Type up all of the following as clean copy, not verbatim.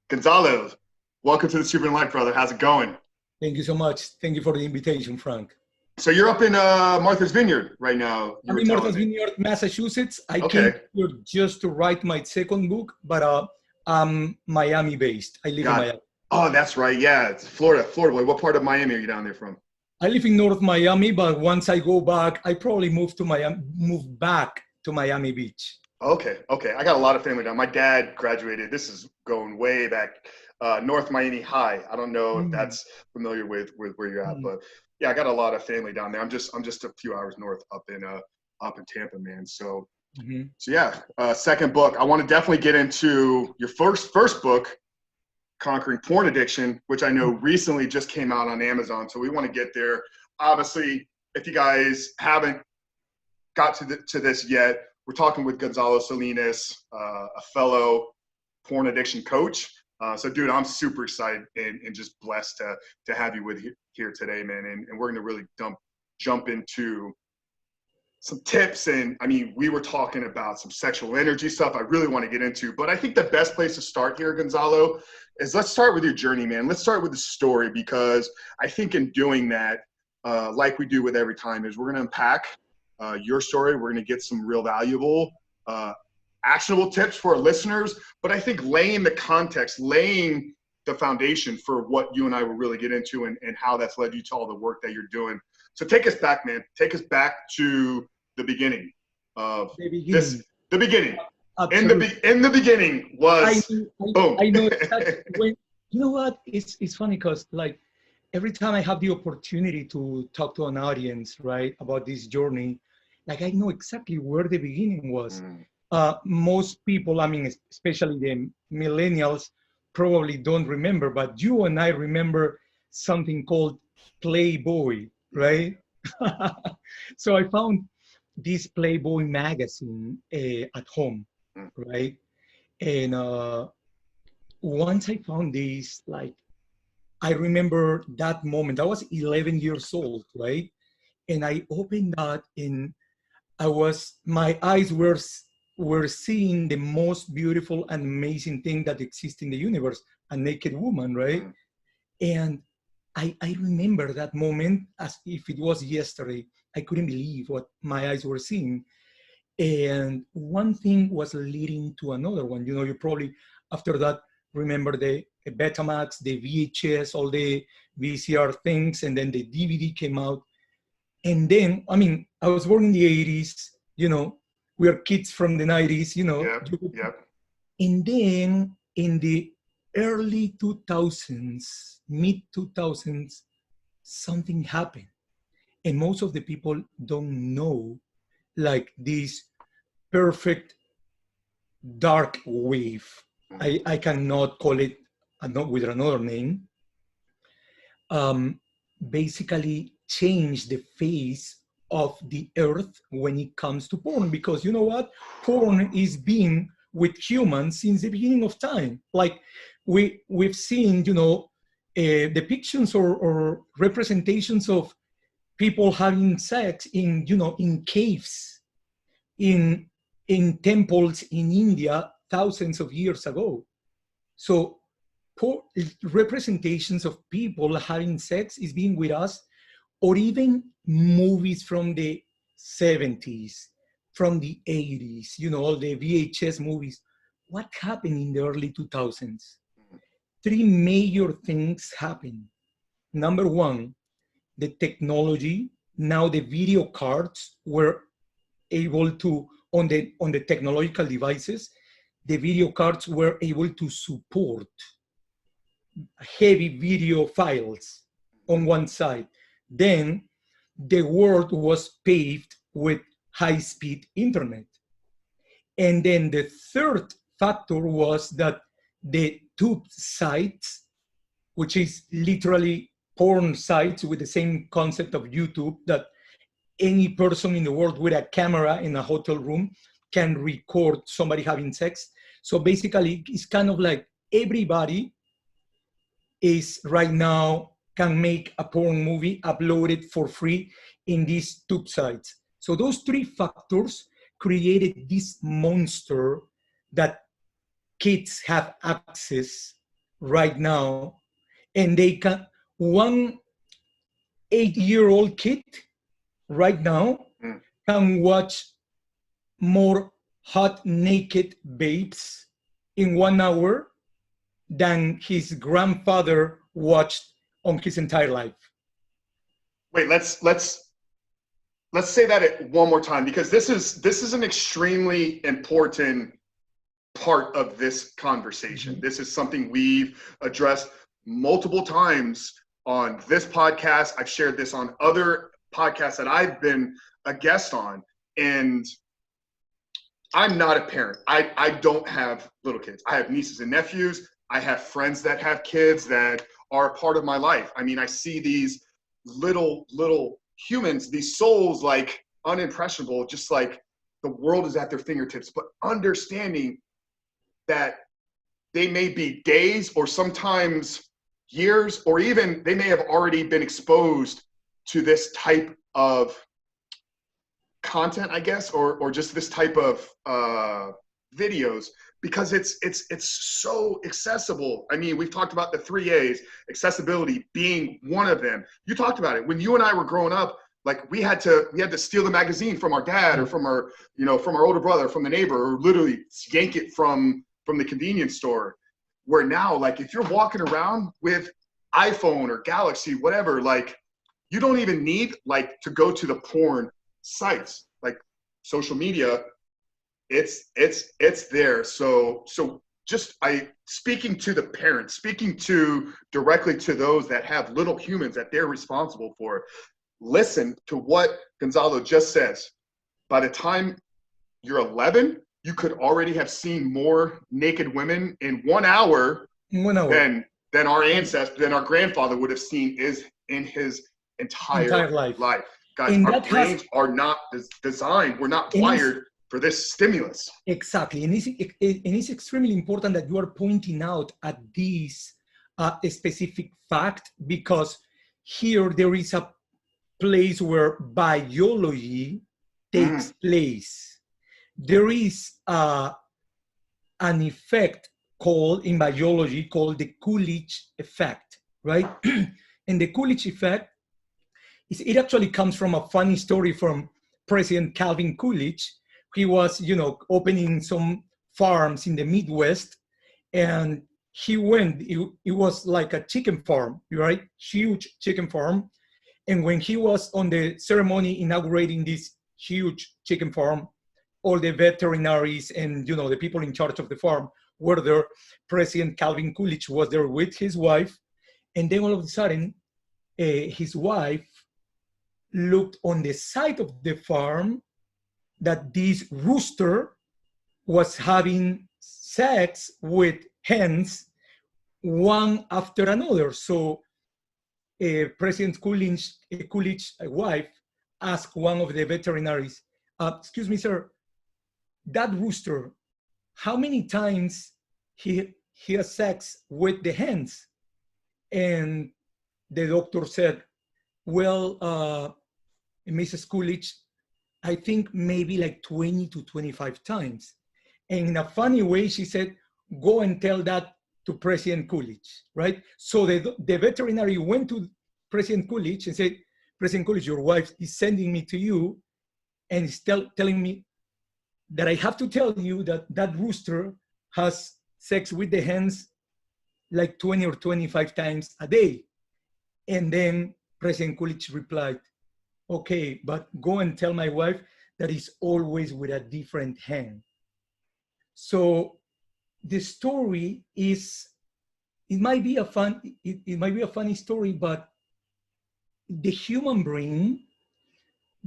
Gonzalo, welcome to the Super Life, brother. How's it going? Thank you so much. Thank you for the invitation, Frank. So you're up in Martha's Vineyard right now, you I'm were in telling Martha's me. Vineyard, Massachusetts. I came Okay, here just to write my second book, but I'm Miami based. I live in got it. Miami. Oh, that's right. Yeah, it's Florida. Florida boy. What part of Miami are you down there from? I live in North Miami, but once I go back, I probably move back to Miami Beach. Okay, okay. I got a lot of family down. My dad graduated. This is going way back, North Miami High. I don't know if Mm, that's familiar with where you're at, mm, but yeah, I got a lot of family down there. I'm just a few hours north up in Tampa, man. mhm. So yeah, second book. I want to definitely get into your first book, Conquering Porn Addiction, which I know recently just came out on Amazon. So we want to get there. Obviously, if you guys haven't got to this yet, we're talking with Gonzalo Salinas, a fellow porn addiction coach. So, dude, I'm super excited and just blessed to have you here today, man. And we're going to really jump into some tips. And I mean, we were talking about some sexual energy stuff I really want to get into, but I think the best place to start here, Gonzalo, is let's start with your journey, man. Let's start with the story, because I think in doing that, like we do with every time, is we're going to unpack your story. We're going to get some real valuable, actionable tips for our listeners, but I think laying the context, laying the foundation for what you and I will really get into, and how that's led you to all the work that you're doing. So take us back, man. Take us back to the beginning of The this. beginning. The beginning. Absolutely. In the beginning I, was boom. I know exactly when, you know what? It's funny because like every time I have the opportunity to talk to an audience, right, about this journey, like I know exactly where the beginning was. Mm, Most people, I mean, especially the millennials, probably don't remember, but you and I remember something called Playboy, yeah. right? So I found this Playboy magazine at home, Mm, right? And once I found this, like, I remember that moment. I was 11 years old, right? And I opened that, and my eyes were seeing the most beautiful and amazing thing that exists in the universe, a naked woman, right? mm, And I remember that moment as if it was yesterday. I couldn't believe what my eyes were seeing. And one thing was leading to another one. You know, you probably after that remember the Betamax, the VHS, all the VCR things, and then the DVD came out. And then, I mean, I was born in the 80s, you know, we are kids from the 90s, you know. yep. Yep. And then in the early 2000s, mid 2000s, something happened. And most of the people don't know, like this perfect dark wave. Mm, I cannot call it with another name. Um, Basically change the face of the earth when it comes to porn, because you know what, porn is being with humans since the beginning of time. Like we've seen, you know, depictions or representations of people having sex in, you know, in caves, in temples in India thousands of years ago. So representations of people having sex is being with us, or even movies from the 70s, from the 80s, you know, all the VHS movies. What happened in the early 2000s? mm, Three major things happened. Number one, the technology. Now the video cards were able to, on the technological devices, the video cards were able to support heavy video files on one side. Then the world was paved with high-speed internet. And then the third factor was that the tube sites, which is literally porn sites with the same concept of YouTube, that any person in the world with a camera in a hotel room can record somebody having sex. So basically, it's kind of like everybody is right now can make a porn movie, upload it for free in these tube sites. So those three factors created this monster that kids have access right now, and they can, one 8-year-old kid right now Mm. can watch more hot naked babes in 1 hour than his grandfather watched on his entire life. Wait, let's say that one more time, because this is an extremely important part of this conversation. Mm-hmm. This is something we've addressed multiple times on this podcast. I've shared this on other podcasts that I've been a guest on, and I'm not a parent. I don't have little kids. I have nieces and nephews. I have friends that have kids that are a part of my life. I mean, I see these little humans, these souls, like unimpressionable, just like the world is at their fingertips, but understanding that they may be days or sometimes years, or even they may have already been exposed to this type of content, I guess, or just this type of videos, because it's so accessible. I mean, we've talked about the 3 A's, accessibility being one of them. You talked about it when you and I were growing up. Like we had to steal the magazine from our dad, or from our older brother, from the neighbor, or literally yank it from the convenience store. Where now, like, if you're walking around with iPhone or Galaxy, whatever, like, you don't even need like to go to the porn sites, like social media. It's there. So just speaking to the parents, speaking to directly to those that have little humans that they're responsible for. Listen to what Gonzalo just says. By the time you're 11, you could already have seen more naked women in 1 hour, 1 hour. than our ancestor, than our grandfather would have seen in his entire life. Guys, And our brains are not designed. We're not wired for this stimulus. Exactly. And it's extremely important that you are pointing out at this specific fact, because here there is a place where biology takes place. There is an effect in biology called the Coolidge effect, right? And the Coolidge effect it actually comes from a funny story from President Calvin Coolidge. He was, opening some farms in the Midwest, and he went. It was like a chicken farm, right? Huge chicken farm. And when he was on the ceremony inaugurating this huge chicken farm, all the veterinaries and the people in charge of the farm were there. President Calvin Coolidge was there with his wife, and then all of a sudden, his wife looked on the side of the farm that this rooster was having sex with hens one after another. So President Coolidge's wife asked one of the veterinaries, excuse me, sir, that rooster, how many times he has sex with the hens? And the doctor said, well, Mrs. Coolidge, I think maybe like 20 to 25 times. And in a funny way, she said, go and tell that to President Coolidge, right? So the veterinary went to President Coolidge and said, President Coolidge, your wife is sending me to you and is telling me that I have to tell you that that rooster has sex with the hens like 20 or 25 times a day. And then President Coolidge replied, okay, but go and tell my wife that it's always with a different hen. So the story is, it might be a funny story, but the human brain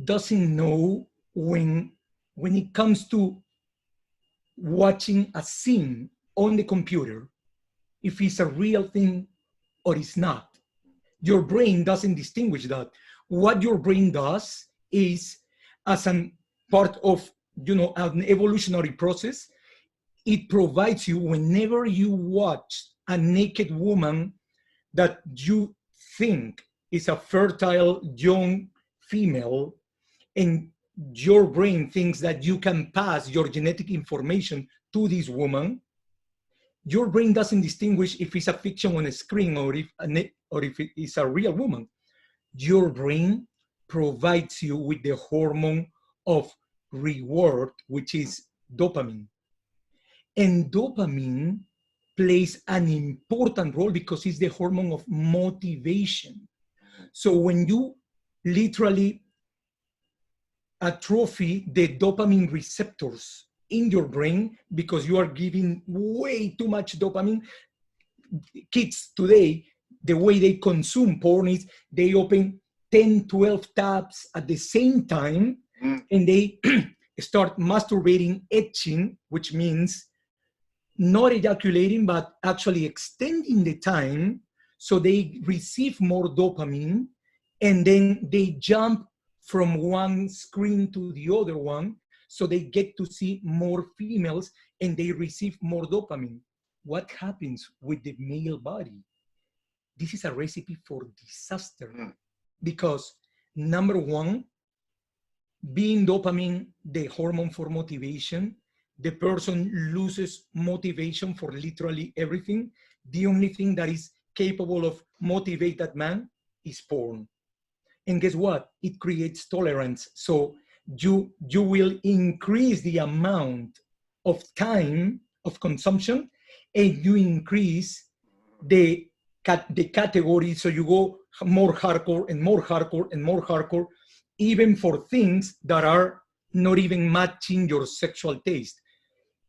doesn't know when it comes to watching a scene on the computer, if it's a real thing or it's not. Your brain doesn't distinguish that. What your brain does is, as a part of an evolutionary process, it provides you, whenever you watch a naked woman that you think is a fertile young female, and your brain thinks that you can pass your genetic information to this woman, your brain doesn't distinguish if it's a fiction on a screen or if it is a real woman. Your brain provides you with the hormone of reward, which is dopamine. And dopamine plays an important role because it's the hormone of motivation. So when you literally atrophy the dopamine receptors in your brain because you are giving way too much dopamine, kids today, the way they consume porn is they open 10, 12 tabs at the same time, and they start masturbating, etching, which means not ejaculating, but actually extending the time so they receive more dopamine, and then they jump from one screen to the other one, so they get to see more females and they receive more dopamine. What happens with the male body? This is a recipe for disaster because number one, being dopamine, the hormone for motivation, the person loses motivation for literally everything. The only thing that is capable of motivate that man is porn. And guess what? It creates tolerance. So you will increase the amount of time of consumption, and you increase the category. So you go more hardcore and more hardcore and more hardcore, even for things that are not even matching your sexual taste.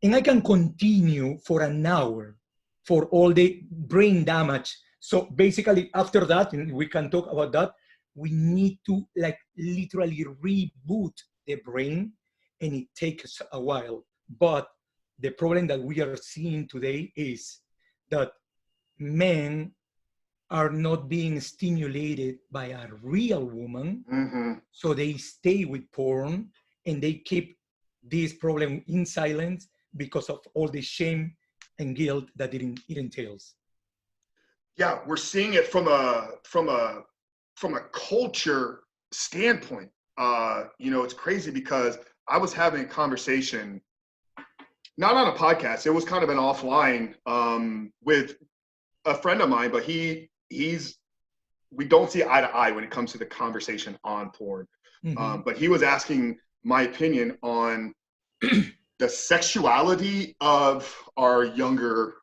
And I can continue for an hour for all the brain damage. So basically after that, and we can talk about that, we need to like literally reboot the brain, and it takes a while. But the problem that we are seeing today is that men are not being stimulated by a real woman, so they stay with porn and they keep this problem in silence because of all the shame and guilt that it entails. Yeah, we're seeing it from a culture standpoint. It's crazy because I was having a conversation, not on a podcast, it was kind of an offline with a friend of mine, but we don't see eye to eye when it comes to the conversation on porn. But he was asking my opinion on the sexuality of our younger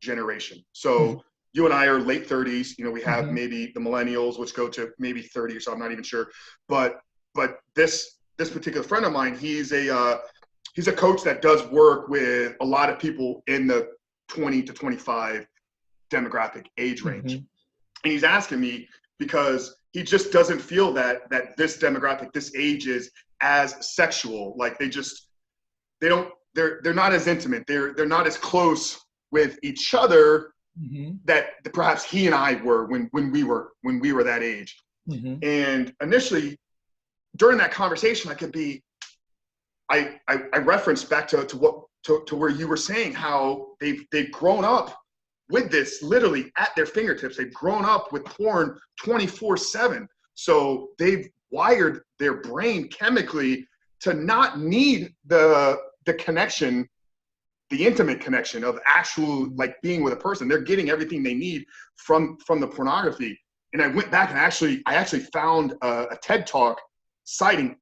generation. So you and I are late 30s. We have maybe the millennials, which go to maybe 30 or so. I'm not even sure. But this particular friend of mine, he's a coach that does work with a lot of people in the 20 to 25 demographic age range. And he's asking me because he just doesn't feel that this demographic, this age is as sexual. Like they're not as intimate. They're not as close with each other that perhaps he and I were when we were that age. And initially during that conversation, I referenced back to where you were saying how they've grown up with this literally at their fingertips. They've grown up with porn 24/7. So they've wired their brain chemically to not need the connection, the intimate connection of actual like being with a person. They're getting everything they need from the pornography. And I went back and I actually found a TED Talk citing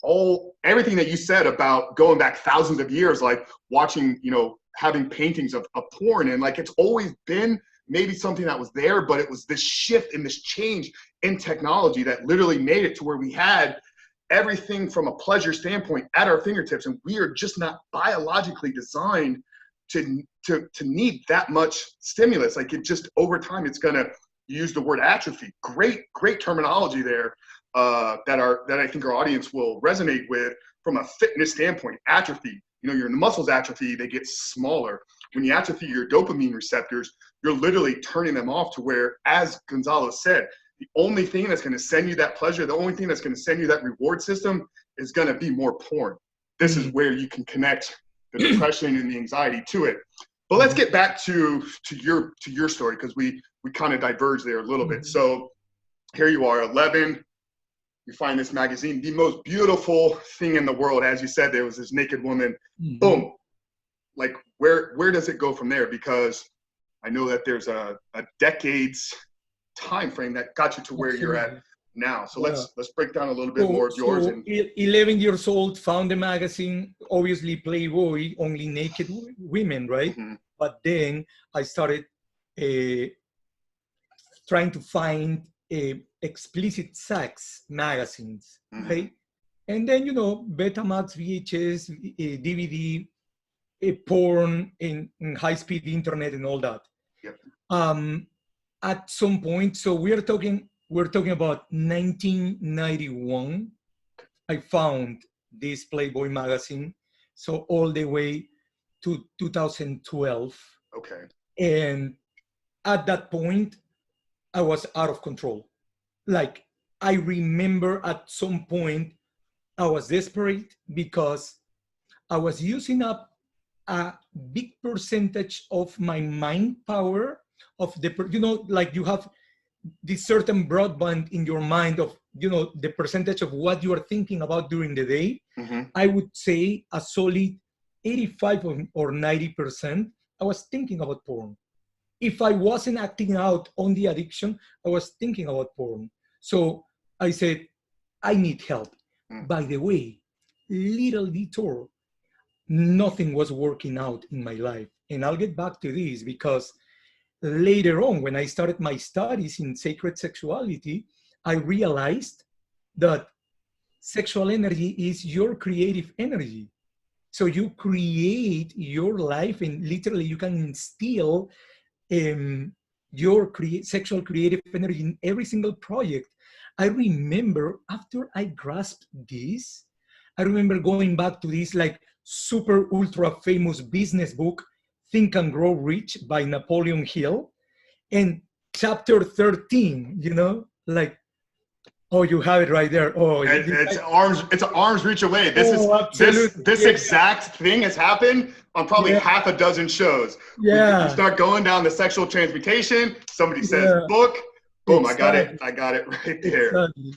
everything that you said about going back thousands of years, like watching, having paintings of porn. And like, it's always been maybe something that was there, but it was this shift and this change in technology that literally made it to where we had everything from a pleasure standpoint at our fingertips. And we are just not biologically designed to need that much stimulus. Like it just over time, it's going to use the word atrophy. Great terminology there that I think our audience will resonate with from a fitness standpoint. Atrophy. Your muscles atrophy, they get smaller. When you atrophy your dopamine receptors, you're literally turning them off to where, as Gonzalo said, the only thing that's going to send you that pleasure, the only thing that's going to send you that reward system is going to be more porn. This is where you can connect the depression and the anxiety to it. But let's get back to your story, because we kind of diverged there a little bit. So here you are, 11. You find this magazine, the most beautiful thing in the world. As you said, there was this naked woman. Boom. Like, where does it go from there? Because I know that there's a decades time frame that got you to where you're at now. So Yeah. let's break down a little bit more of yours. So 11 years old, found the magazine, obviously Playboy, only naked women, right? Mm-hmm. But then I started trying to find explicit sex magazines, Mm-hmm. right? And then, you know, Betamax, VHS, DVD, porn, in high-speed internet and all that. Yep. At some point, so we're talking about 1991, I found this Playboy magazine, so all the way to 2012. Okay. And at that point, I was out of control. Like, I remember at some point, I was desperate because I was using up a big percentage of my mind power of the, you know, like you have this certain broadband in your mind of, you know, the percentage of what you are thinking about during the day. Mm-hmm. I would say a solid 85 or 90%, I was thinking about porn. If I wasn't acting out on the addiction, I was thinking about porn. So I said, I need help. Mm. By the way, little detour, nothing was working out in my life. And I'll get back to this because later on, when I started my studies in sacred sexuality, I realized that sexual energy is your creative energy. So you create your life and literally you can instill your sexual creative energy in every single project. I remember after I grasped this, I remember going back to this like super ultra famous business book, Think and Grow Rich by Napoleon Hill. And chapter 13, you know, like, oh, you have it right there. Oh, it's an arm's reach away. This exact thing has happened on probably half a dozen shows. Yeah. We start going down the sexual transmutation. Somebody says book. Boom, exactly. I got it right there. Exactly.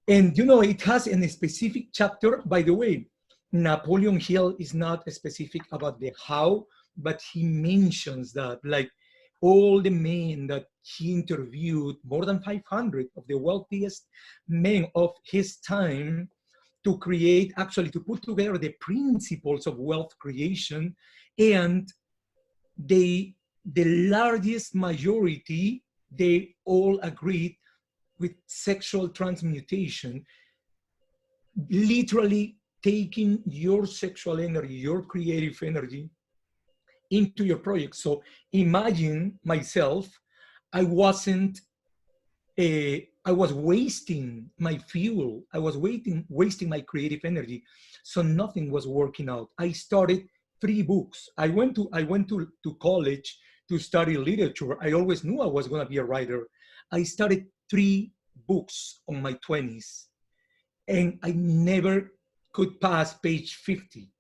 And you know, it has a specific chapter. By the way, Napoleon Hill is not specific about the how, but he mentions that like all the men that he interviewed, more than 500 of the wealthiest men of his time, to create, actually to put together the principles of wealth creation. And the largest majority, they all agreed with sexual transmutation, literally taking your sexual energy, your creative energy into your project. So imagine myself, I was wasting my fuel. I was wasting my creative energy. So nothing was working out. I started 3 books. I went to college to study literature. I always knew I was going to be a writer. I started 3 books on my 20s, and I never could pass page 50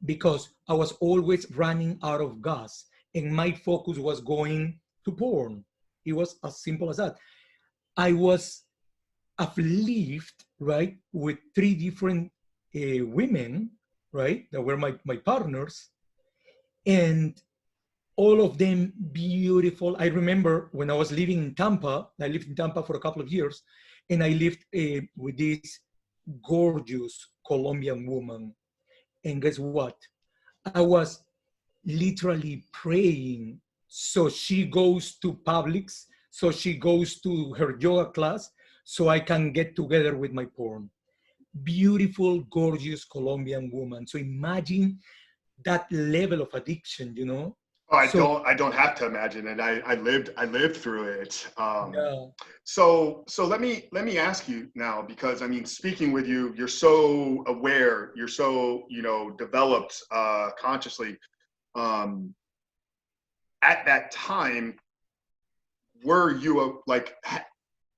because I was always running out of gas and my focus was going to porn. It was as simple as that. I was lived, right, with 3 different women, right, that were my partners, and all of them beautiful. I remember when I was living in Tampa, I lived in Tampa for a couple of years, and I lived with this gorgeous Colombian woman. And guess what? I was literally praying. So she goes to Publix, so she goes to her yoga class, so I can get together with my porn. Beautiful, gorgeous Colombian woman. So imagine that level of addiction, you know? Oh, I don't have to imagine it. I lived through it. Yeah. So let me ask you now, because I mean, speaking with you, you're so aware, you're so, you know, developed consciously. At that time, were you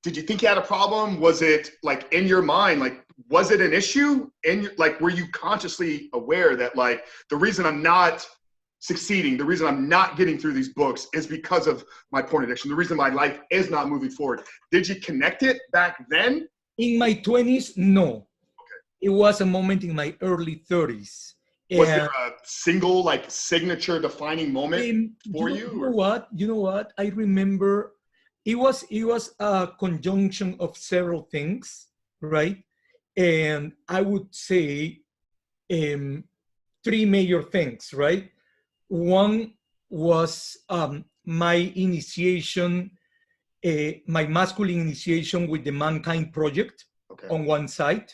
did you think you had a problem? Was it like in your mind, like, was it an issue? Like, were you consciously aware that like the reason I'm not succeeding, the reason I'm not getting through these books is because of my porn addiction, the reason my life is not moving forward? Did you connect it back then? In my 20s, no. Okay. It was a moment in my early 30s. Was there a single like signature defining moment for you? You know what? I remember it was a conjunction of several things, right? And I would say three major things, right? One was my initiation, my masculine initiation with the Mankind Project on one side.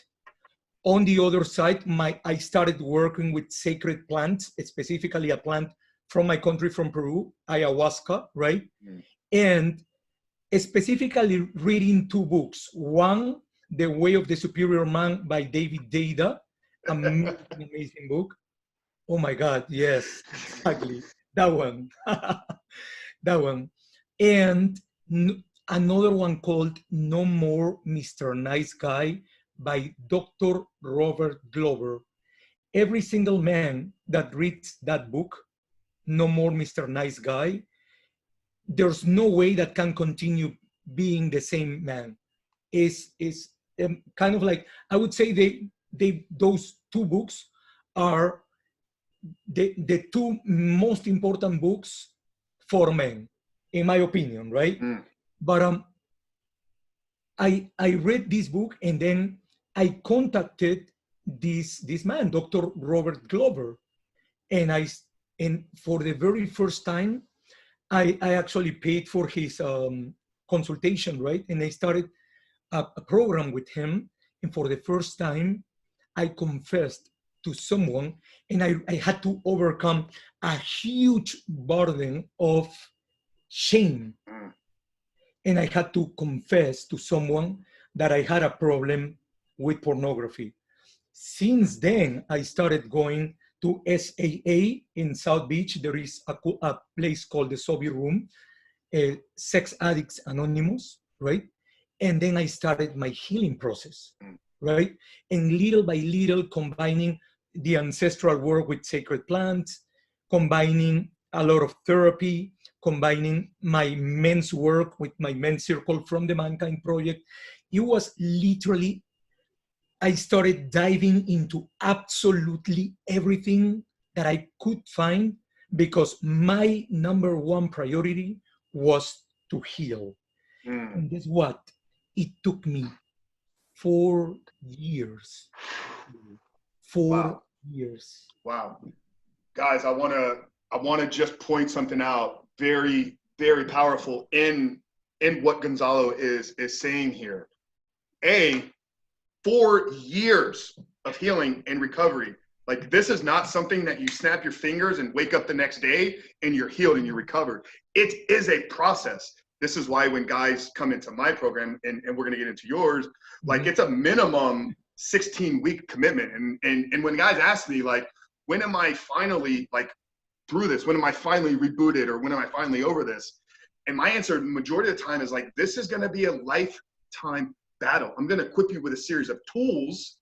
On the other side, I started working with sacred plants, specifically a plant from my country, from Peru, ayahuasca, right? And specifically reading two books. One, The Way of the Superior Man by David Deida, amazing book. Oh my God, yes, exactly. That one. That one. And another one called No More Mr. Nice Guy by Dr. Robert Glover. Every single man that reads that book, No More Mr. Nice Guy, there's no way that can continue being the same man. Is kind of like, I would say those two books are the two most important books for men, in my opinion, right? But I read this book, and then I contacted this man, Dr. Robert Glover, and for the very first time, I actually paid for his consultation, right? And I started a program with him, and for the first time, I confessed to someone, and I had to overcome a huge burden of shame. And I had to confess to someone that I had a problem with pornography. Since then, I started going to SAA in South Beach. There is a place called the Soviet Room, Sex Addicts Anonymous, right? And then I started my healing process, right? And little by little, combining the ancestral work with sacred plants, combining a lot of therapy, combining my men's work with my men's circle from the Mankind Project. It was literally, I started diving into absolutely everything that I could find, because my number one priority was to heal. And guess what? It took me 4 years. 4 years. Wow. Guys, I want to just point something out very, very powerful in what Gonzalo is saying here. 4 years of healing and recovery. Like, this is not something that you snap your fingers and wake up the next day and you're healed and you're recovered. It is a process. This is why when guys come into my program, and we're going to get into yours, like, it's a minimum 16-week commitment. And when guys ask me, like, when am I finally like through this? When am I finally rebooted? Or when am I finally over this? And my answer, the majority of the time, is like, this is going to be a lifetime battle. I'm going to equip you with a series of tools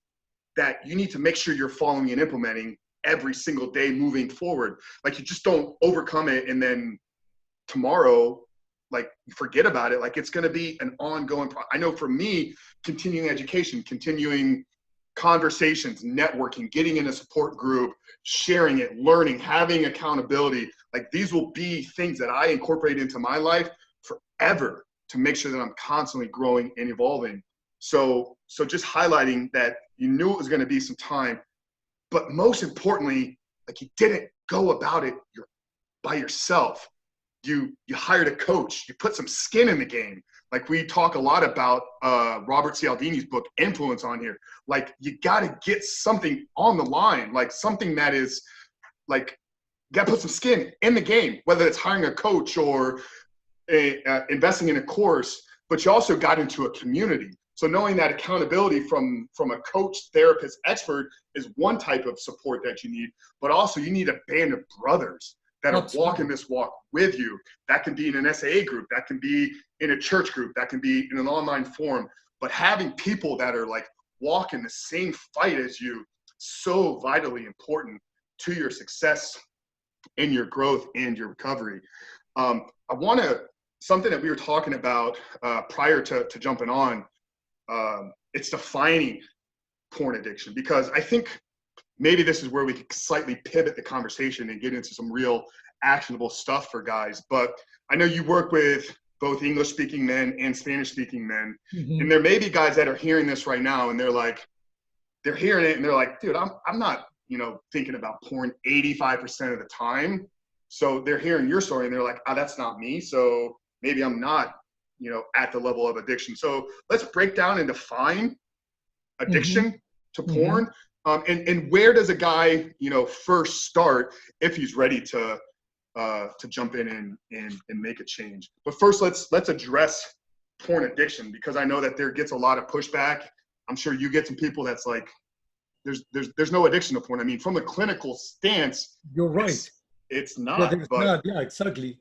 that you need to make sure you're following and implementing every single day moving forward. Like, you just don't overcome it and then tomorrow, like, forget about it. Like, it's going to be an ongoing I know for me, continuing education, continuing conversations, networking, getting in a support group, sharing it, learning, having accountability. Like, these will be things that I incorporate into my life forever to make sure that I'm constantly growing and evolving. So just highlighting that you knew it was going to be some time, but most importantly, like, you didn't go about it by yourself. You hired a coach. You put some skin in the game. Like, we talk a lot about Robert Cialdini's book, Influence, on here. Like, you got to get something on the line, like something that is like, you got to put some skin in the game, whether it's hiring a coach or investing in a course, but you also got into a community. So knowing that accountability from a coach, therapist, expert is one type of support that you need, but also you need a band of brothers that are walking this walk with you. That can be in an SAA group, that can be in a church group, that can be in an online forum, but having people that are like walking the same fight as you, so vitally important to your success in your growth and your recovery. Something that we were talking about prior to jumping on, it's defining porn addiction, because I think maybe this is where we could slightly pivot the conversation and get into some real actionable stuff for guys. But I know you work with both English speaking men and Spanish speaking men. Mm-hmm. And there may be guys that are hearing this right now and they're hearing it and they're like, dude, I'm not, thinking about porn 85% of the time. So they're hearing your story and they're like, oh, that's not me. So maybe I'm not, at the level of addiction. So let's break down and define addiction Mm-hmm. to porn. And where does a guy, first start if he's ready to jump in and make a change. But first, let's address porn addiction, because I know that there gets a lot of pushback. I'm sure you get some people that's like, there's no addiction to porn. I mean, from a clinical stance, You're right. It's not. Yeah, there's but not. Yeah, exactly.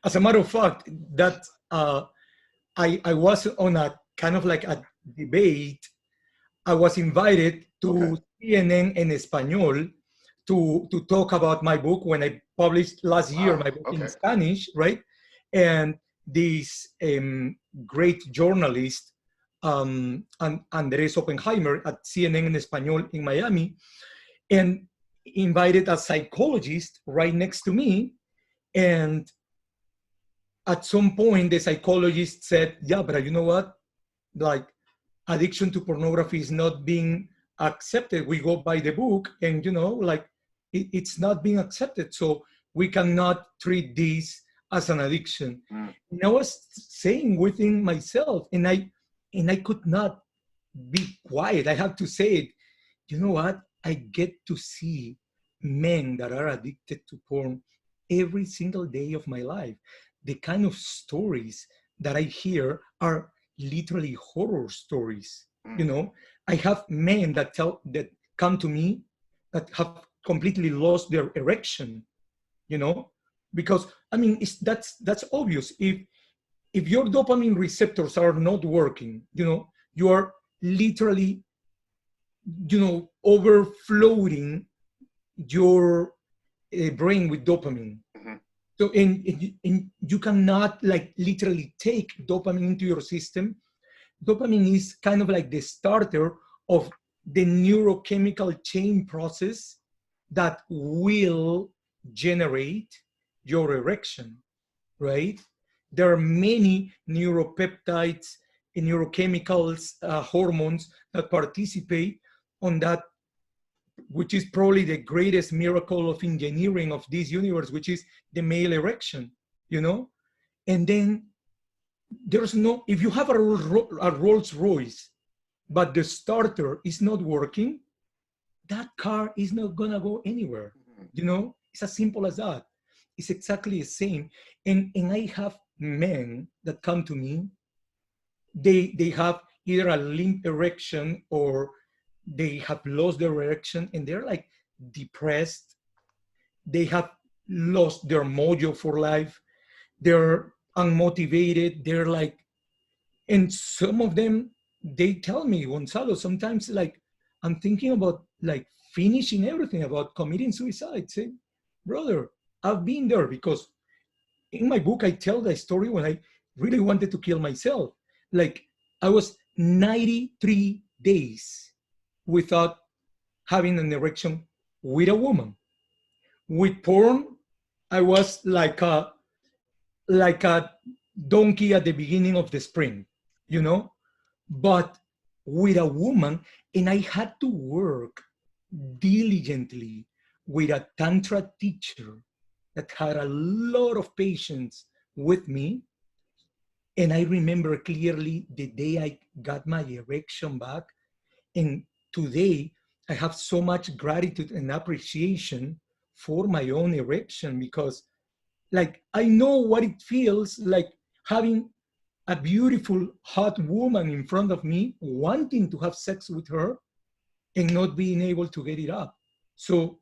As a matter of fact, that I was on a kind of like a debate. I was invited to CNN en Español to talk about my book when I published last year my book in Spanish, right? And this great journalist, Andrés Oppenheimer at CNN en Español in Miami, and invited a psychologist right next to me. And at some point, the psychologist said, yeah, but you know what? Like, addiction to pornography is not being accepted. We go by the book and, it's not being accepted. So we cannot treat this as an addiction. And I was saying within myself, and I could not be quiet. I have to say it. You know what? I get to see men that are addicted to porn every single day of my life. The kind of stories that I hear are literally horror stories. I have men that come to me that have completely lost their erection, because I mean that's obvious. If your dopamine receptors are not working, you are literally overflowing your brain with dopamine. So and you cannot like literally take dopamine into your system. Dopamine is kind of like the starter of the neurochemical chain process that will generate your erection, right? There are many neuropeptides and neurochemicals, hormones that participate on that, which is probably the greatest miracle of engineering of this universe, which is the male erection, And then there's no, if you have a Rolls Royce, but the starter is not working, that car is not gonna go anywhere, It's as simple as that. It's exactly the same. And I have men that come to me, they have either a limp erection or they have lost their erection and they're like depressed. They have lost their mojo for life. They're unmotivated. They're like, and some of them, they tell me, Gonzalo, sometimes like, I'm thinking about like finishing everything, about committing suicide. Say, brother, I've been there, because in my book, I tell the story when I really wanted to kill myself. Like, I was 93 days without having an erection with a woman. With porn, I was like a donkey at the beginning of the spring, But with a woman, and I had to work diligently with a tantra teacher that had a lot of patience with me. And I remember clearly the day I got my erection back. And today I have so much gratitude and appreciation for my own erection, because like I know what it feels like having a beautiful hot woman in front of me, wanting to have sex with her and not being able to get it up. So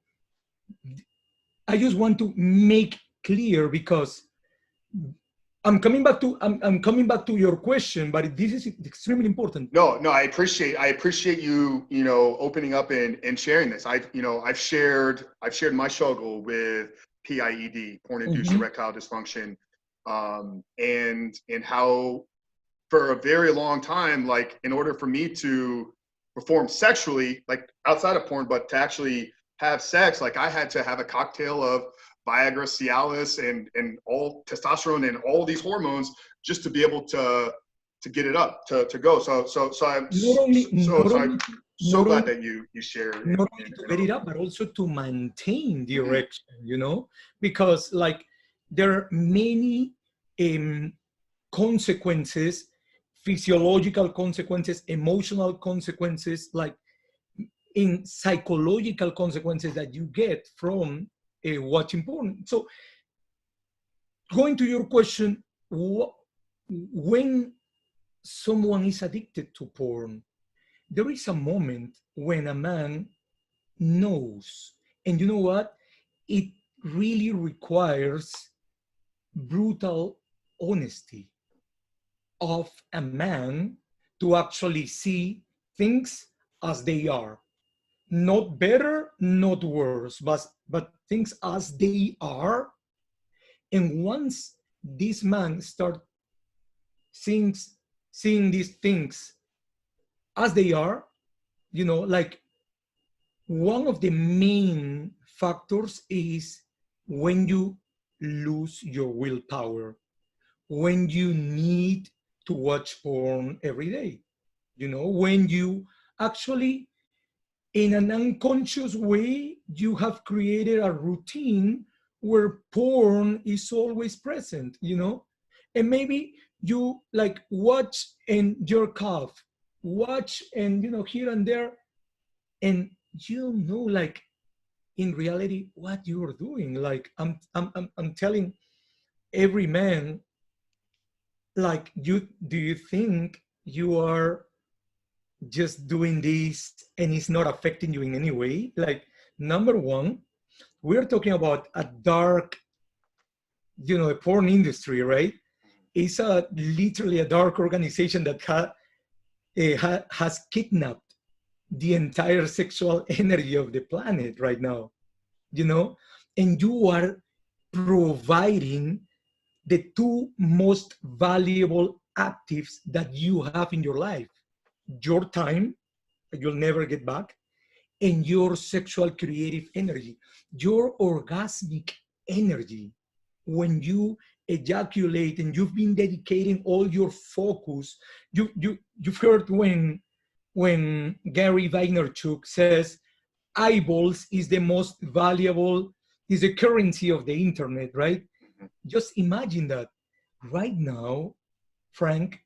I just want to make clear, because I'm coming back to your question, but this is extremely important. No, I appreciate you, opening up and sharing this. I've shared my struggle with PIED, porn-induced erectile dysfunction, and how for a very long time, like in order for me to perform sexually, like outside of porn, but to actually have sex, like I had to have a cocktail of Viagra, Cialis, and all testosterone and all these hormones just to be able to get it up to go. So I'm not only so glad that you shared. Not only to get it up, but also to maintain the erection, you know, because like there are many consequences, physiological consequences, emotional consequences, like in psychological consequences that you get from watching porn. So going to your question, when someone is addicted to porn, there is a moment when a man knows, and you know what? It really requires brutal honesty of a man to actually see things as they are. Not better, not worse, but things as they are. And once this man start seeing, seeing these things as they are, you know, like one of the main factors is when you lose your willpower, when you need to watch porn every day, you know, when you actually, in an unconscious way, you have created a routine where porn is always present, you know, and maybe you like watch and jerk off, watch and, you know, here and there, and you don't know, like, in reality what you're doing. Like I'm telling every man, like, you do you think you are just doing this and it's not affecting you in any way? Like, number one, we're talking about a dark, you know, a porn industry, right? It's a literally a dark organization that has kidnapped the entire sexual energy of the planet right now, you know, and you are providing the two most valuable actives that you have in your life: your time that you'll never get back, and your sexual creative energy, your orgasmic energy. When you ejaculate and you've been dedicating all your focus, you've heard when Gary Vaynerchuk says eyeballs is the most valuable, is the currency of the internet, right? Just imagine that right now, Frank,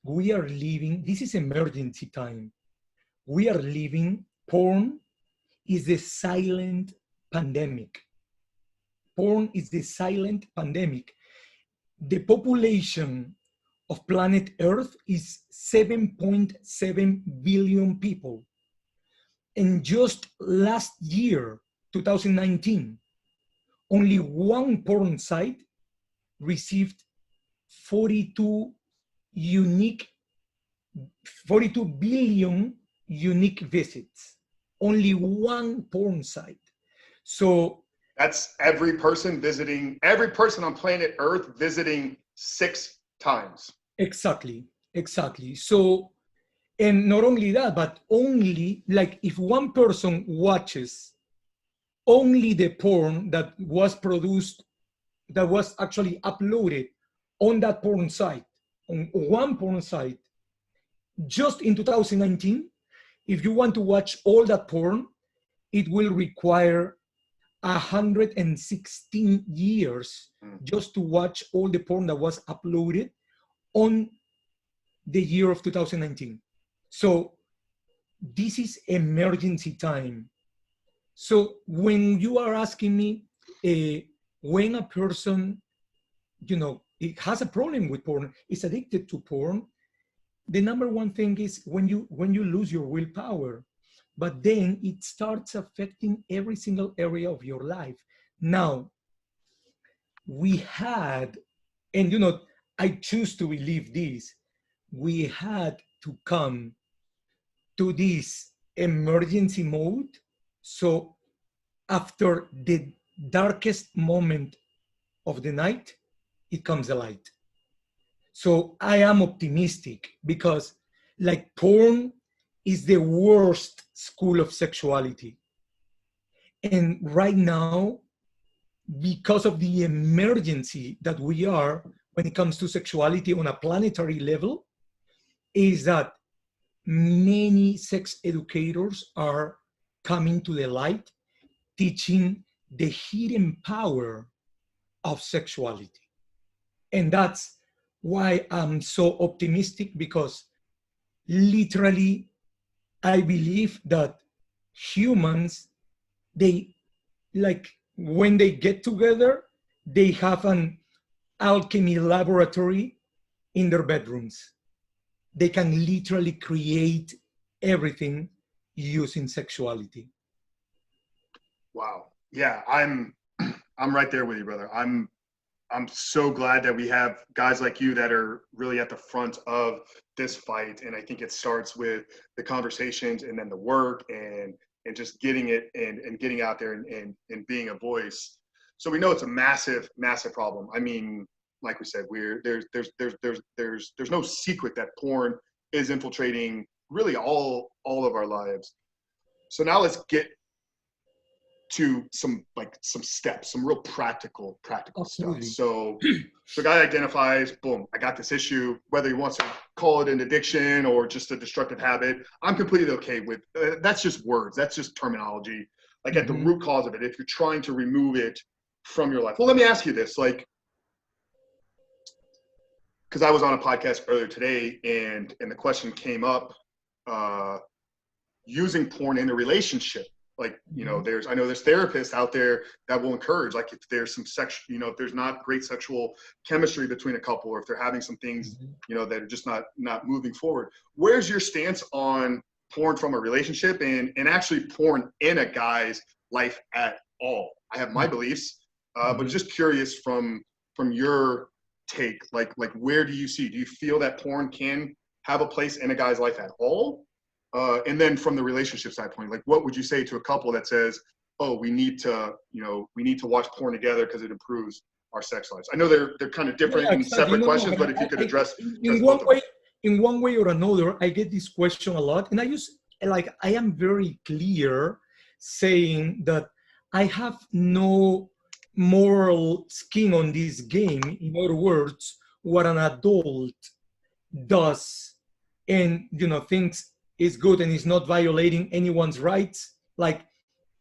we are living, this is emergency time. We are living, porn is the silent pandemic. Porn is the silent pandemic. The population of planet Earth is 7.7 billion people. And just last year, 2019, only one porn site received 42 unique, 42 billion unique visits. Only one porn site. So that's every person on planet Earth visiting 6 times. Exactly. So, and not only that, but only, like, if one person watches only the porn that was produced, that was actually uploaded on that porn site, on one porn site, just in 2019, if you want to watch all that porn, it will require 116 years just to watch all the porn that was uploaded on the year of 2019. So this is emergency time. So when you are asking me, when a person, you know, it has a problem with porn, is addicted to porn, the number one thing is when you lose your willpower, but then it starts affecting every single area of your life. Now, we had, and you know, I choose to believe this, we had to come to this emergency mode. So after the darkest moment of the night, it comes the light. So I am optimistic because, like, porn is the worst school of sexuality. And right now, because of the emergency that we are when it comes to sexuality on a planetary level, is that many sex educators are coming to the light, teaching the hidden power of sexuality. And that's why I'm so optimistic, because literally I believe that humans, they, like, when they get together, they have an alchemy laboratory in their bedrooms. They can literally create everything using sexuality. Wow. Yeah, I'm right there with you, brother. I'm so glad that we have guys like you that are really at the front of this fight. And I think it starts with the conversations and then the work and just getting it and getting out there and being a voice. So we know it's a massive, massive problem. I mean, like we said, there's no secret that porn is infiltrating really all of our lives. So now let's get to some steps, some real practical Absolutely. stuff. So guy identifies, boom, I got this issue, whether he wants to call it an addiction or just a destructive habit. I'm completely okay with that's just words, that's just terminology. Like at the root cause of it, if you're trying to remove it from your life. Well, let me ask you this, like, because I was on a podcast earlier today and the question came up, using porn in a relationship. Like, you know, I know there's therapists out there that will encourage, like, if there's some if there's not great sexual chemistry between a couple, or if they're having some things, you know, that are just not moving forward. Where's your stance on porn from a relationship and actually porn in a guy's life at all? I have my beliefs, but just curious from your take, like where do you feel that porn can have a place in a guy's life at all? And then from the relationship side point, like, what would you say to a couple that says, oh, we need to watch porn together because it improves our sex lives? I know they're kind of different and separate questions, but if you could address in one way or another, I get this question a lot, and I am very clear saying that I have no moral skin on this game. In other words, what an adult does and, you know, thinks is good and is not violating anyone's rights, like,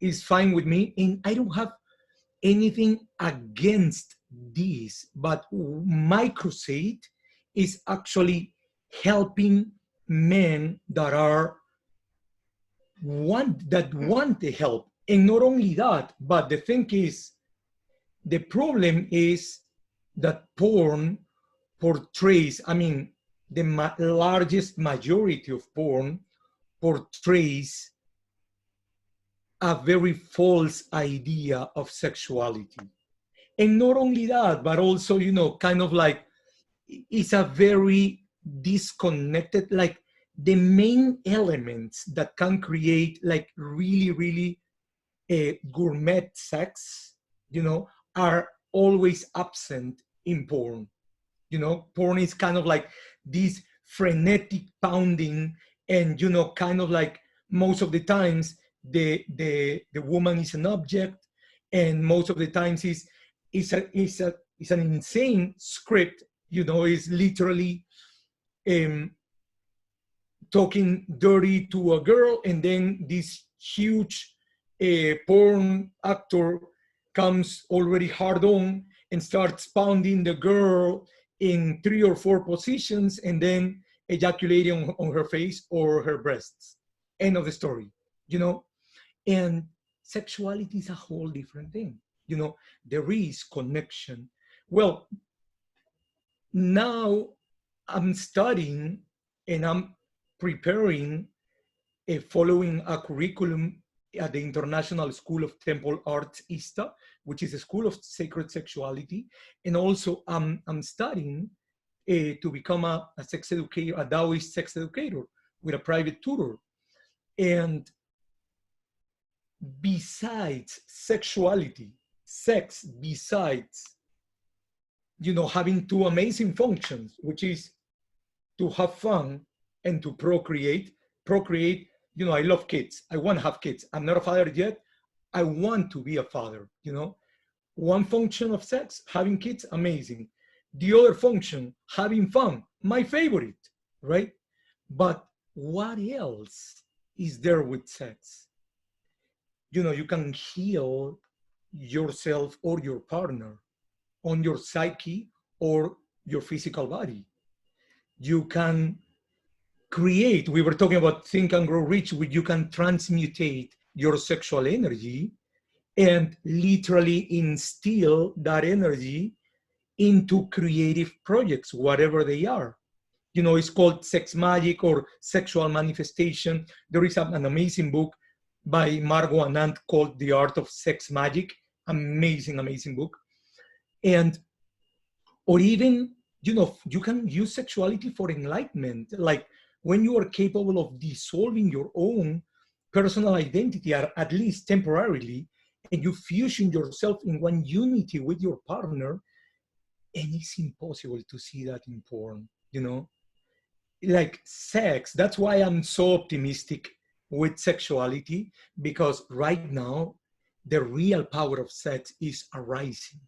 is fine with me. And I don't have anything against this, but my crusade is actually helping men that want the help. And not only that, but the thing is, the problem is that porn portrays, I mean, the largest majority of porn portrays a very false idea of sexuality. And not only that, but also, you know, kind of like, it's a very disconnected, like, the main elements that can create like really, really gourmet sex, you know, are always absent in porn. You know, porn is kind of like this frenetic pounding, and, you know, kind of like, most of the times the woman is an object, and most of the times is an insane script. You know, is literally talking dirty to a girl, and then this huge porn actor comes already hard on and starts pounding the girl in 3 or 4 positions, and then ejaculating on her face or her breasts. End of the story, you know? And sexuality is a whole different thing. You know, there is connection. Well, now I'm studying and I'm preparing, following a curriculum at the International School of Temple Arts, ISTA, which is a school of sacred sexuality. And also I'm studying to become a sex educator, a Taoist sex educator with a private tutor. And besides sexuality, sex, besides, you know, having 2 amazing functions, which is to have fun and to procreate, you know, I love kids. I want to have kids. I'm not a father yet. I want to be a father, One function of sex, having kids, amazing. The other function, having fun, my favorite, right? But what else is there with sex? You can heal yourself or your partner on your psyche or your physical body. You can create, we were talking about think and grow rich, where you can transmutate your sexual energy and literally instill that energy into creative projects, whatever they are. It's called sex magic or sexual manifestation. There is an amazing book by Margot Anand called The Art of Sex Magic. Amazing, amazing book. And, or even, you can use sexuality for enlightenment. Like when you are capable of dissolving your own personal identity, at least temporarily, and you fusion yourself in one unity with your partner, and it's impossible to see that in porn, like sex. That's why I'm so optimistic with sexuality, because right now the real power of sex is arising.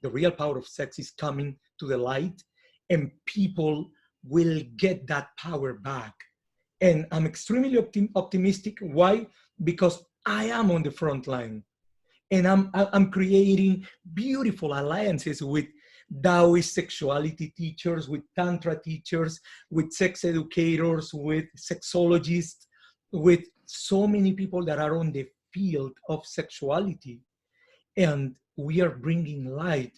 The real power of sex is coming to the light, and people will get that power back. And I'm extremely optimistic. Why? Because I am on the front line, and I'm creating beautiful alliances with Taoist sexuality teachers, with Tantra teachers, with sex educators, with sexologists, with so many people that are on the field of sexuality. And we are bringing light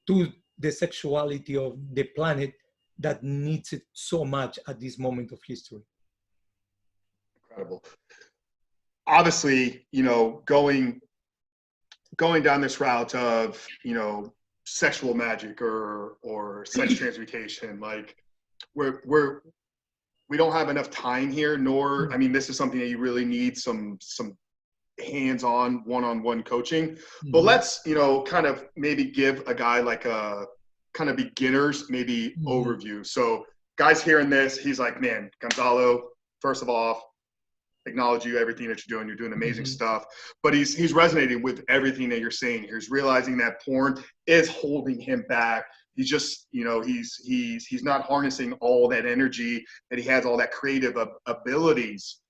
to the sexuality of the planet that needs it so much at this moment of history. Incredible. Obviously, going down this route of, sexual magic or sex transmutation, like we don't have enough time here, nor, I mean, this is something that you really need some hands-on one-on-one coaching. But let's, kind of maybe give a guy like a kind of beginners maybe overview. So guys hearing this, he's like, man, Gonzalo, first of all, acknowledge you, everything that you're doing amazing stuff. But he's resonating with everything that you're saying. He's realizing that porn is holding him back. He's just, he's not harnessing all that energy that he has, all that creative abilities.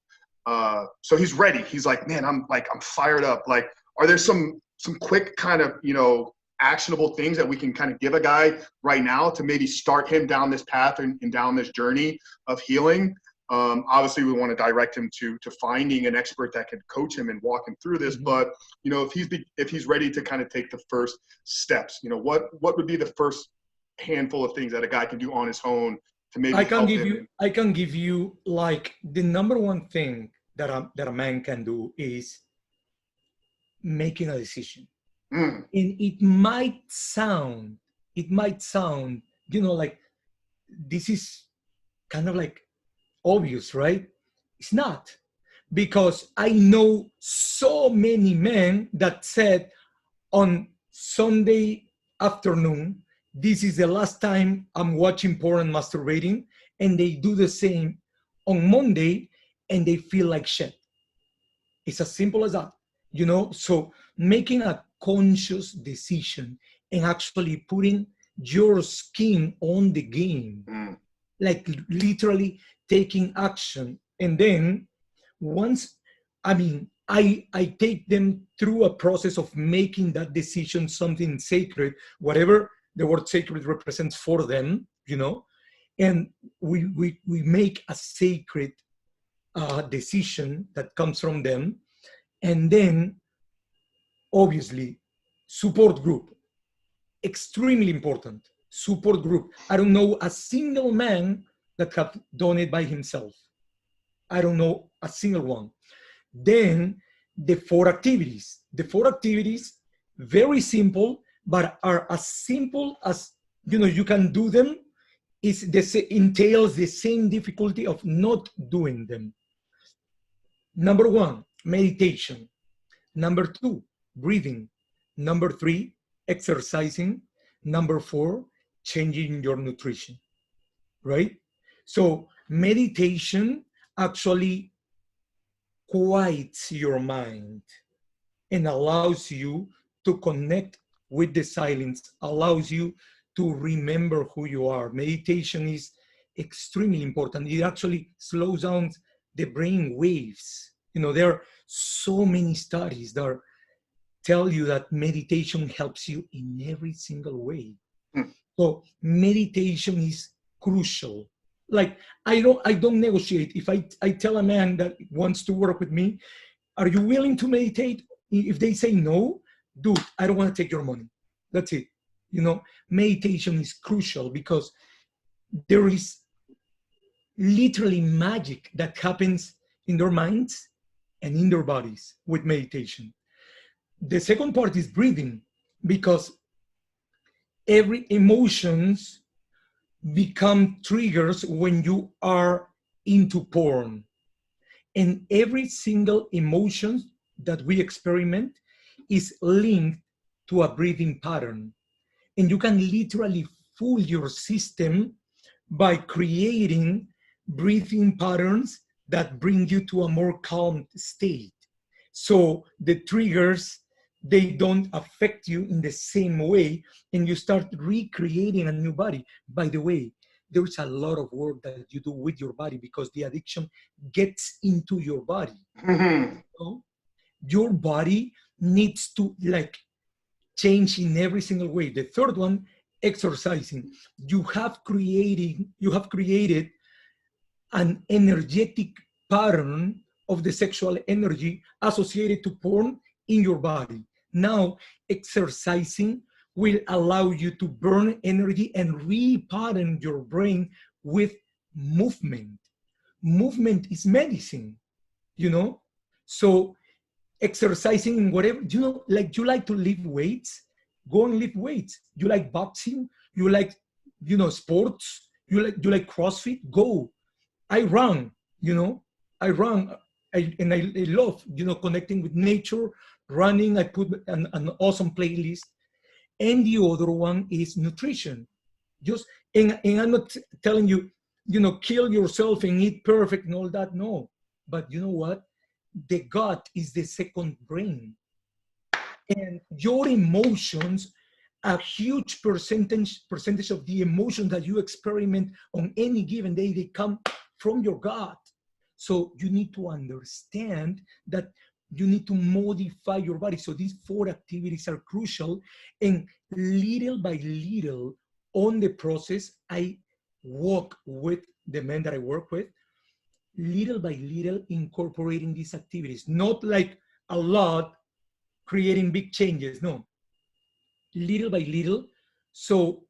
So he's ready. He's like, man, I'm fired up. Like, are there some quick kind of, actionable things that we can kind of give a guy right now to maybe start him down this path and down this journey of healing? Obviously we want to direct him to finding an expert that can coach him and walk him through this. But, if he's ready to kind of take the first steps, what would be the first handful of things that a guy can do on his own to maybe I can give you like the number one thing that a man can do is making a decision. And it might sound, like this is kind of like obvious, right? It's not, because I know so many men that said on Sunday afternoon, this is the last time I'm watching porn and masturbating, and they do the same on Monday and they feel like shit. It's as simple as that, So making a conscious decision and actually putting your skin on the game, like literally taking action. And then once, I take them through a process of making that decision something sacred, whatever the word sacred represents for them, and we make a sacred decision that comes from them. And then obviously support group, extremely important. Support group. I don't know a single man that have done it by himself. I don't know a single one. Then the four activities. The four activities, very simple, but are as simple as, you can do them. Entails the same difficulty of not doing them. Number one, meditation. Number two, breathing. Number three, exercising. Number four, changing your nutrition, right? So meditation actually quiets your mind. and allows you to connect with the silence, allows you to remember who you are. Meditation is extremely important. It actually slows down the brain waves. You know, there are so many studies that tell you that meditation helps you in every single way. Hmm. So meditation is crucial. Like I don't negotiate. If I tell a man that wants to work with me, are you willing to meditate? If they say no, dude, I don't want to take your money. That's it. You know, meditation is crucial because there is literally magic that happens in their minds and in their bodies with meditation. The second part is breathing, because every emotions become triggers when you are into porn, and every single emotion that we experiment is linked to a breathing pattern, and you can literally fool your system by creating breathing patterns that bring you to a more calm state. So the triggers, they don't affect you in the same way, and you start recreating a new body. By the way, there's a lot of work that you do with your body because the addiction gets into your body. So your body needs to like change in every single way. The third one, exercising. You have created an energetic pattern of the sexual energy associated to porn in your body. Now, exercising will allow you to burn energy and repattern your brain with movement. Movement is medicine, you know? So exercising in whatever, like you like to lift weights, go and lift weights. You like boxing, you like, sports, you like CrossFit, go. I run, I run. And I love, connecting with nature, running. I put an awesome playlist. And the other one is nutrition. Just, and I'm not telling you, kill yourself and eat perfect and all that. No. But you know what? The gut is the second brain. And your emotions, a huge percentage of the emotions that you experiment on any given day, they come from your gut. So you need to understand that you need to modify your body. So these four activities are crucial, and little by little on the process, I walk with the men that I work with, little by little incorporating these activities, not like a lot creating big changes, no, little by little. So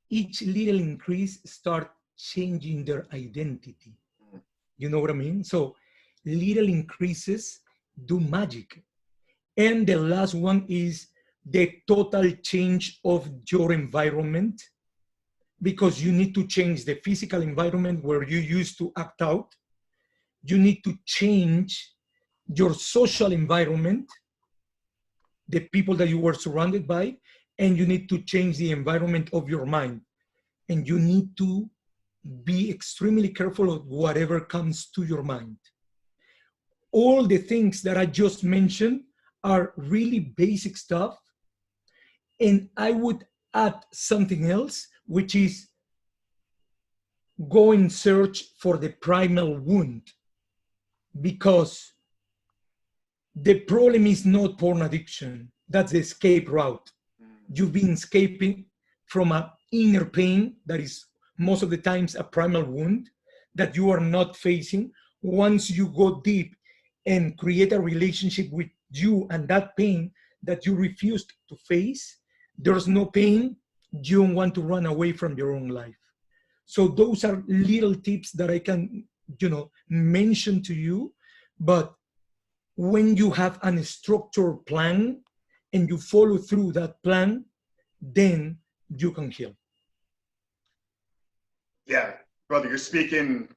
each little increase start changing their identity. You know what I mean? So little increases do magic. And the last one is the total change of your environment, because you need to change the physical environment where you used to act out. You need to change your social environment, the people that you were surrounded by, and you need to change the environment of your mind. And you need to be extremely careful of whatever comes to your mind. All the things that I just mentioned are really basic stuff. And I would add something else, which is go and search for the primal wound, because the problem is not porn addiction. That's the escape route. You've been escaping from an inner pain that is most of the times a primal wound that you are not facing. Once you go deep and create a relationship with you and that pain that you refused to face, there's no pain. You don't want to run away from your own life. So those are little tips that I can, mention to you. But when you have a structured plan and you follow through that plan, then you can heal. Yeah, brother, you're speaking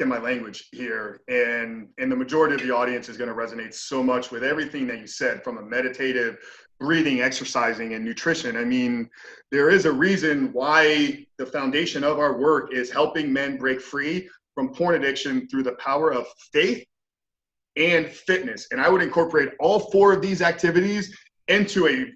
my language here, and the majority of the audience is going to resonate so much with everything that you said, from a meditative, breathing, exercising, and nutrition. I mean, there is a reason why the foundation of our work is helping men break free from porn addiction through the power of faith, and fitness. And I would incorporate all four of these activities into a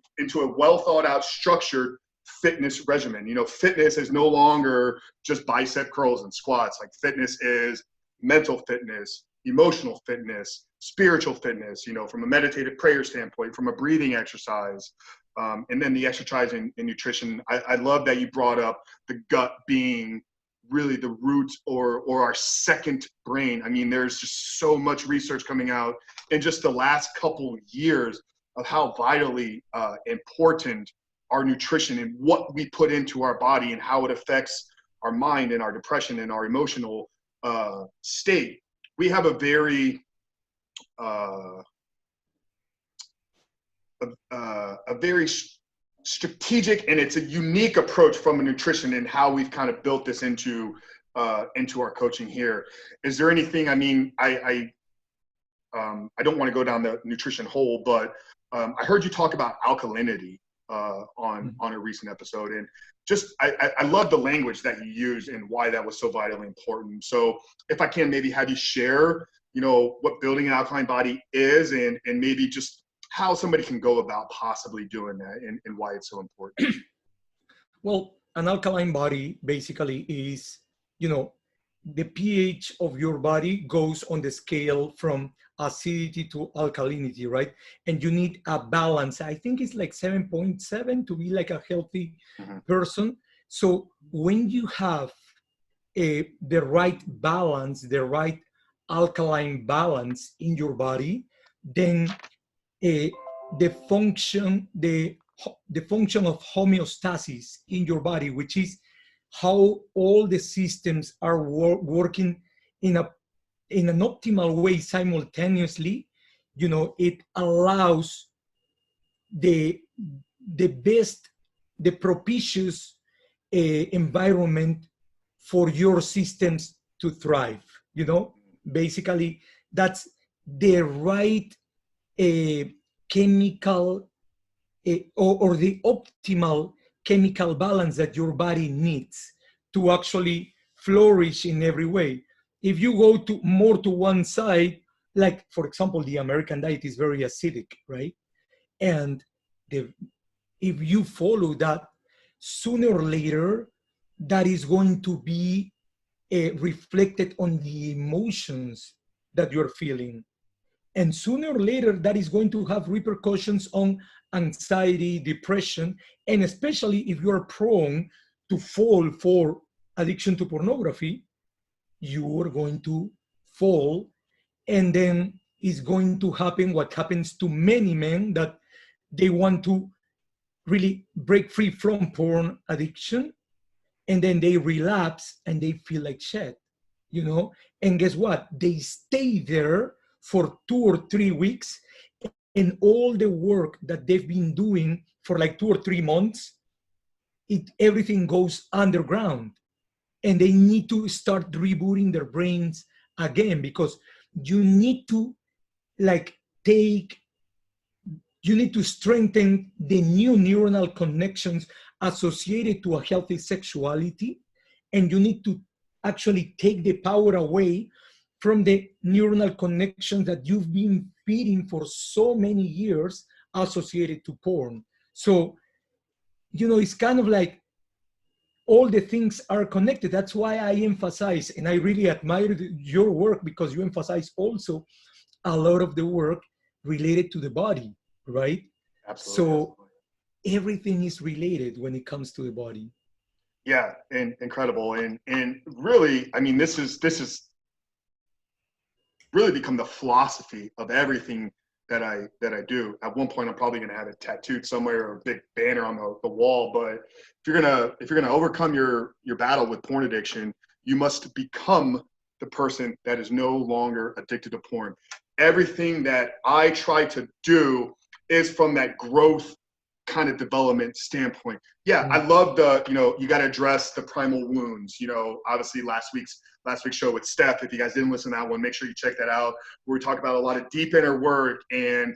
well thought out, structured fitness regimen. You know, fitness is no longer just bicep curls and squats. Like, fitness is mental fitness, emotional fitness, spiritual fitness, you know, from a meditative prayer standpoint, from a breathing exercise, and then the exercise and nutrition. I love that you brought up the gut being really the root or our second brain. I mean, there's just so much research coming out in just the last couple of years of how vitally important our nutrition and what we put into our body and how it affects our mind and our depression and our emotional state. We have a very strategic, and it's a unique approach from a nutrition and how we've kind of built this into our coaching here. Is there anything? I mean, I don't want to go down the nutrition hole, but I heard you talk about alkalinity on a recent episode, and just I love the language that you used and why that was so vitally important. So if I can maybe have you share, you know, what building an alkaline body is, and maybe just how somebody can go about possibly doing that, and why it's so important. Well, an alkaline body basically is, you know, the pH of your body goes on the scale from acidity to alkalinity, right? And you need a balance. I think it's like 7.7 to be like a healthy person. So when you have the right balance, the right alkaline balance in your body, then the function of homeostasis in your body, which is how all the systems are working in an optimal way simultaneously, you know, it allows the propitious environment for your systems to thrive. You know, basically that's the right chemical or the optimal chemical balance that your body needs to actually flourish in every way. If you go more to one side, like for example, the American diet is very acidic, right? And if you follow that, sooner or later, that is going to be reflected on the emotions that you're feeling. And sooner or later, that is going to have repercussions on anxiety, depression, and especially if you are prone to fall for addiction to pornography, you are going to fall. And then is going to happen what happens to many men, that they want to really break free from porn addiction, and then they relapse and they feel like shit, you know? And guess what? They stay there for 2 or 3 weeks, and all the work that they've been doing for like 2 or 3 months, everything goes underground, and they need to start rebooting their brains again, because you need to you need to strengthen the new neuronal connections associated to a healthy sexuality, and you need to actually take the power away from the neuronal connections that you've been feeding for so many years associated to porn. So, you know, it's kind of like all the things are connected. That's why I emphasize, and I really admire your work, because you emphasize also a lot of the work related to the body, right? Absolutely. So everything is related when it comes to the body. Yeah, and incredible. And really, I mean, this is really become the philosophy of everything that I do. At one point, I'm probably going to have it tattooed somewhere or a big banner on the wall. But if you're gonna overcome your battle with porn addiction, you must become the person that is no longer addicted to porn. Everything that I try to do is from that growth kind of development standpoint. Yeah, I love you got to address the primal wounds. You know, obviously last week's show with Steph, if you guys didn't listen to that one, make sure you check that out, where we talk about a lot of deep inner work and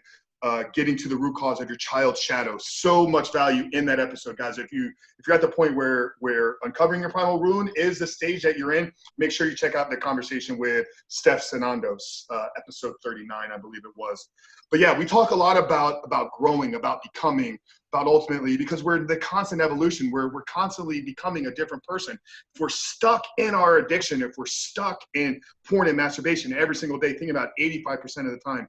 getting to the root cause of your child's shadow. So much value in that episode, guys. If you're at the point where uncovering your primal wound is the stage that you're in, make sure you check out the conversation with Steph Sanandos, episode 39, I believe it was. But yeah, we talk a lot about growing, about becoming, about ultimately, because we're in the constant evolution, where we're constantly becoming a different person. If we're stuck in our addiction, if we're stuck in porn and masturbation every single day, think about 85% of the time,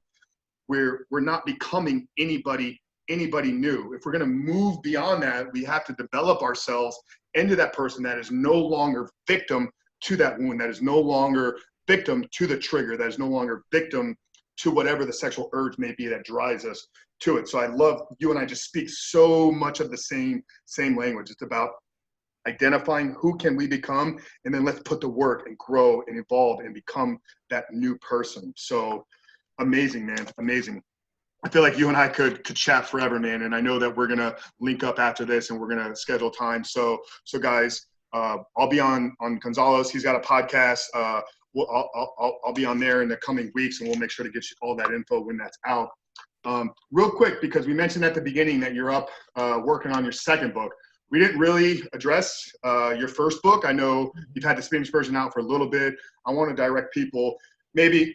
we're not becoming anybody new. If we're going to move beyond that, we have to develop ourselves into that person that is no longer victim to that wound, that is no longer victim to the trigger, that is no longer victim to whatever the sexual urge may be that drives us to it. So I love you and I just speak so much of the same language. It's about identifying who can we become, and then let's put the work and grow and evolve and become that new person. So amazing, man. Amazing. I feel like you and I could chat forever, man. And I know that we're going to link up after this and we're going to schedule time. So guys, I'll be on Gonzalo's. He's got a podcast. I'll be on there in the coming weeks, and we'll make sure to get you all that info when that's out. Real quick, because we mentioned at the beginning that you're up working on your second book. We didn't really address your first book. I know you've had the Spanish version out for a little bit. I want to direct people, maybe,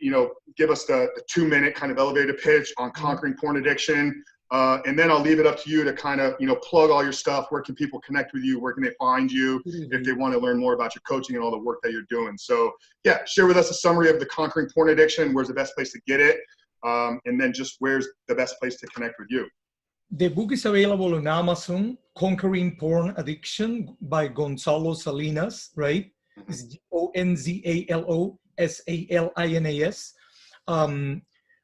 give us the 2-minute kind of elevator pitch on conquering porn addiction. And then I'll leave it up to you to kind of, plug all your stuff. Where can people connect with you? Where can they find you if they want to learn more about your coaching and all the work that you're doing? So yeah, share with us a summary of the conquering porn addiction. Where's the best place to get it? And then just where's the best place to connect with you? The book is available on Amazon, Conquering Porn Addiction by Gonzalo Salinas, right? It's Gonzalo Salinas.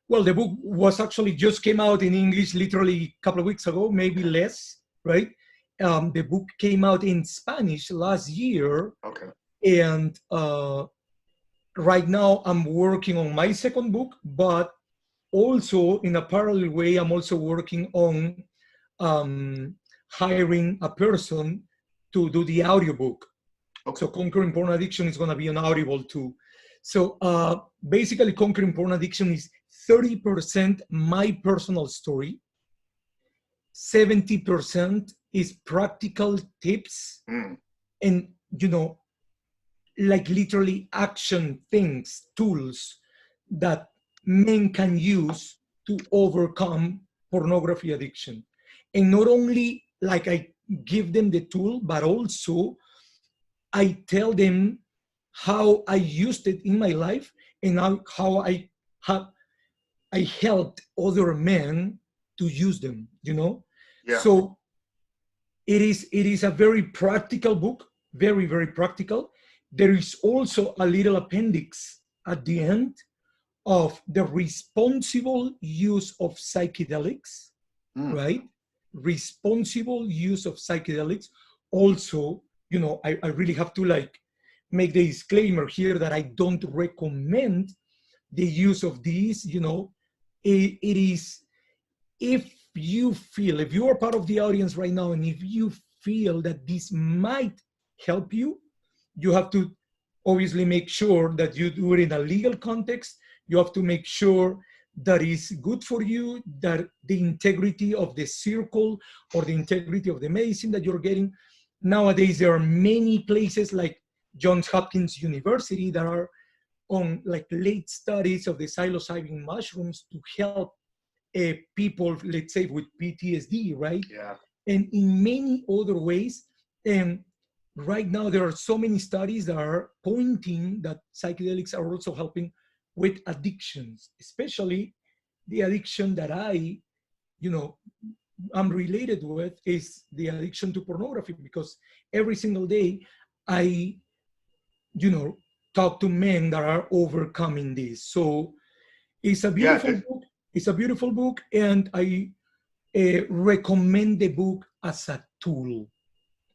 Well, the book was actually just came out in English literally a couple of weeks ago, maybe less, right? The book came out in Spanish last year. Okay. And right now I'm working on my second book, but also in a parallel way, I'm also working on hiring a person to do the audiobook. Okay. So Conquering Porn Addiction is going to be on Audible too. So basically, Conquering Porn Addiction is 30% my personal story, 70% is practical tips, and like literally action things, tools that men can use to overcome pornography addiction. And not only like I give them the tool, but also I tell them how I used it in my life and how I helped other men to use them, Yeah. So it is a very practical book, very, very practical. There is also a little appendix at the end of the responsible use of psychedelics, right? Responsible use of psychedelics. Also, I really have to make the disclaimer here that I don't recommend the use of these. It is, if you are part of the audience right now, and if you feel that this might help you, you have to obviously make sure that you do it in a legal context. You have to make sure that it's good for you, that the integrity of the circle or the integrity of the medicine that you're getting. Nowadays, there are many places like Johns Hopkins University that are on late studies of the psilocybin mushrooms to help people, let's say, with PTSD, right? Yeah. And in many other ways. And right now, there are so many studies that are pointing that psychedelics are also helping with addictions, especially the addiction that I'm related with is the addiction to pornography, because every single day I, talk to men that are overcoming this. So it's a beautiful book. It's a beautiful book, and I recommend the book as a tool.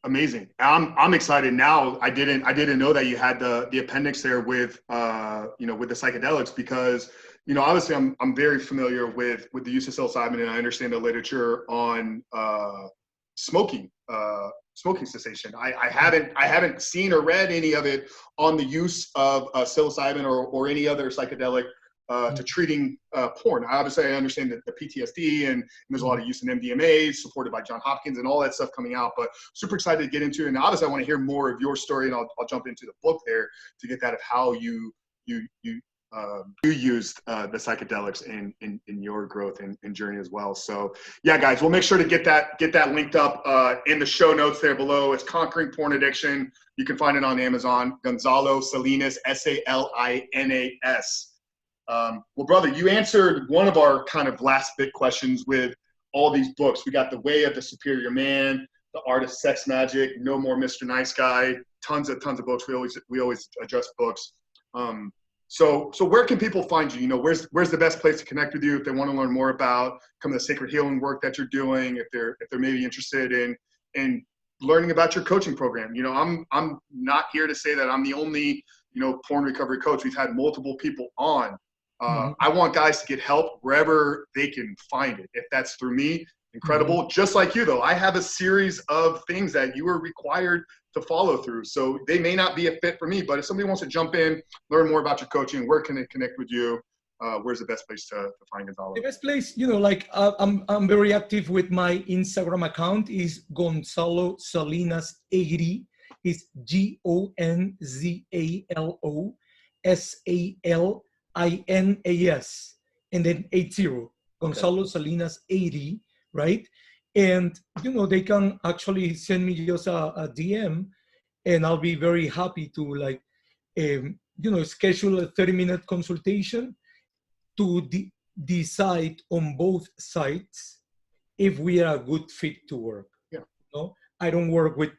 Amazing. I'm excited now. I didn't know that you had the appendix there with with the psychedelics, because obviously I'm very familiar with the use of psilocybin, and I understand the literature on smoking cessation. I haven't seen or read any of it on the use of psilocybin or any other psychedelic to treating porn. Obviously, I understand that the PTSD and there's a lot of use in MDMA supported by John Hopkins and all that stuff coming out, but super excited to get into it. And obviously, I want to hear more of your story, and I'll jump into the book there to get that of how you used the psychedelics in your growth and journey as well. So yeah, guys, we'll make sure to get that linked up in the show notes there below. It's Conquering Porn Addiction. You can find it on Amazon. Gonzalo Salinas, Salinas. Well, brother, you answered one of our kind of last big questions with all these books. We got The Way of the Superior Man, The Art of Sex Magic, No More Mr. Nice Guy, tons of books. We always address books. So where can people find you? You know, where's the best place to connect with you if they want to learn more about some of the sacred healing work that you're doing, if they're maybe interested in learning about your coaching program? You know, I'm not here to say that I'm the only, porn recovery coach. We've had multiple people on. I want guys to get help wherever they can find it. If that's through me, incredible. Just like you, though, I have a series of things that you are required to follow through. So they may not be a fit for me, but if somebody wants to jump in, learn more about your coaching, where can they connect with you? Where's the best place to find Gonzalo? The best place, I'm very active with my Instagram account is Gonzalo Salinas 80. It's GONZALO SALINAS and then 80. Gonzalo Salinas 80, right? And they can actually send me just a DM, and I'll be very happy to schedule a 30-minute consultation to decide on both sides if we are a good fit to work. Yeah. I don't work with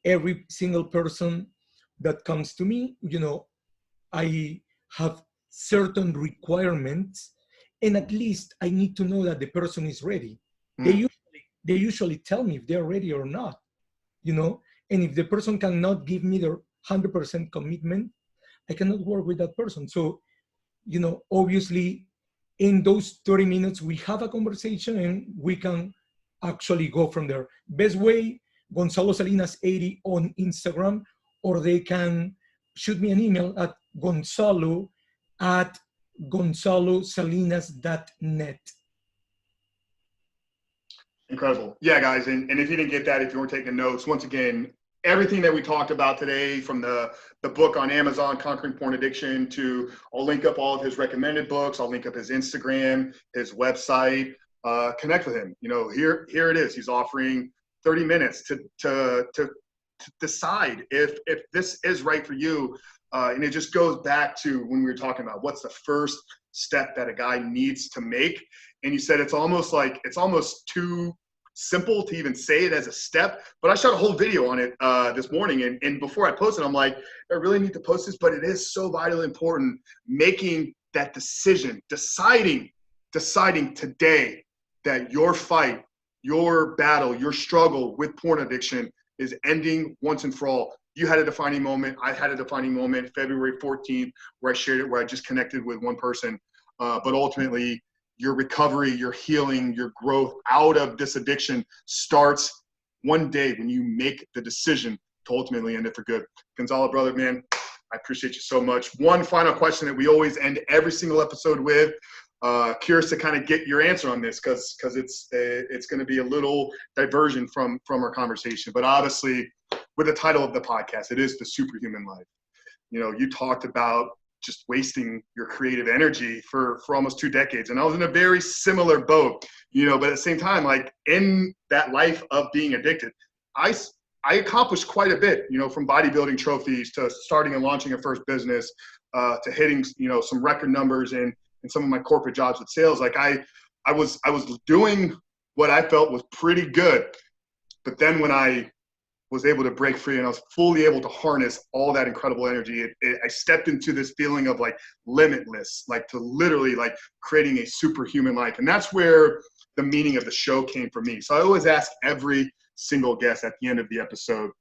every single person that comes to me. I have certain requirements, and at least I need to know that the person is ready. They usually tell me if they're ready or not, and if the person cannot give me their 100% commitment, I cannot work with that person. So, obviously in those 30 minutes, we have a conversation and we can actually go from there. Best way, Gonzalo Salinas 80 on Instagram, or they can shoot me an email at gonzalo@gonzalosalinas.net. Incredible. Yeah, guys. And if you didn't get that, if you weren't taking notes, once again, everything that we talked about today, from the book on Amazon, Conquering Porn Addiction, to I'll link up all of his recommended books. I'll link up his Instagram, his website. Connect with him. Here it is. He's offering 30 minutes to decide if this is right for you. And it just goes back to when we were talking about what's the first step that a guy needs to make. And you said it's almost too simple to even say it as a step, but I shot a whole video on it this morning. And before I posted, I'm like, I really need to post this, but it is so vitally important, making that decision, deciding today that your fight, your battle, your struggle with porn addiction is ending once and for all. You had a defining moment. I had a defining moment, February 14th, where I shared it, where I just connected with one person. But ultimately, your recovery, your healing, your growth out of this addiction starts one day when you make the decision to ultimately end it for good. Gonzalo, brother, man, I appreciate you so much. One final question that we always end every single episode with. Curious to kind of get your answer on this, because it's going to be a little diversion from our conversation. But obviously, with the title of the podcast, it is The Superhuman Life. You talked about just wasting your creative energy for almost 2 decades. And I was in a very similar boat, but at the same time, like in that life of being addicted, I accomplished quite a bit, from bodybuilding trophies to starting and launching a first business, to hitting, some record numbers in some of my corporate jobs with sales. Like I was doing what I felt was pretty good. But then when I was able to break free and I was fully able to harness all that incredible energy, I stepped into this feeling of like limitless, like to literally like creating a superhuman life. And that's where the meaning of the show came for me. So I always ask every single guest at the end of the episode,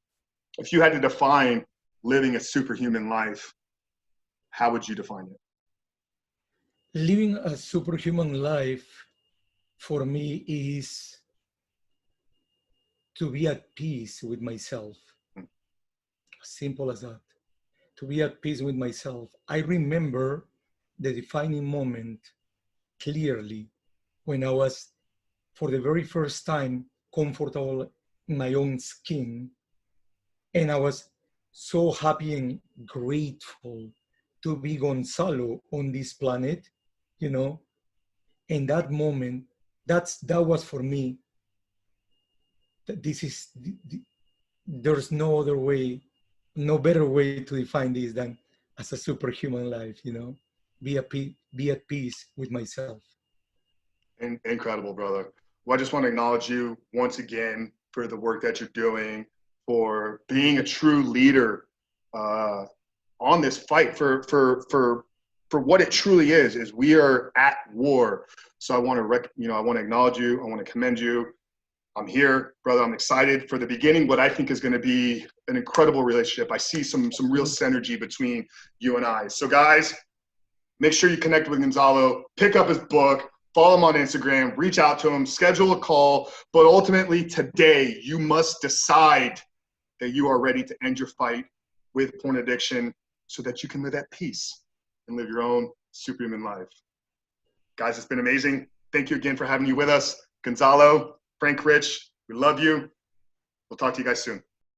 if you had to define living a superhuman life, how would you define it? Living a superhuman life for me is to be at peace with myself. Simple as that. To be at peace with myself. I remember the defining moment clearly when I was, for the very first time, comfortable in my own skin. And I was so happy and grateful to be Gonzalo on this planet, you know. In that moment, that was for me. This is there's no other way, no better way to define this than as a superhuman life, you know. Be at peace with myself. Incredible, brother. Well, I just want to acknowledge you once again for the work that you're doing, for being a true leader on this fight for what it truly is we are at war. So I want to I want to acknowledge you. I want to commend you. I'm here, brother. I'm excited for the beginning. What I think is going to be an incredible relationship. I see some real synergy between you and I. So guys, make sure you connect with Gonzalo, pick up his book, follow him on Instagram, reach out to him, schedule a call. But ultimately today, you must decide that you are ready to end your fight with porn addiction so that you can live at peace and live your own superhuman life. Guys, it's been amazing. Thank you again for having you with us. Gonzalo, Frank, Rich, we love you. We'll talk to you guys soon.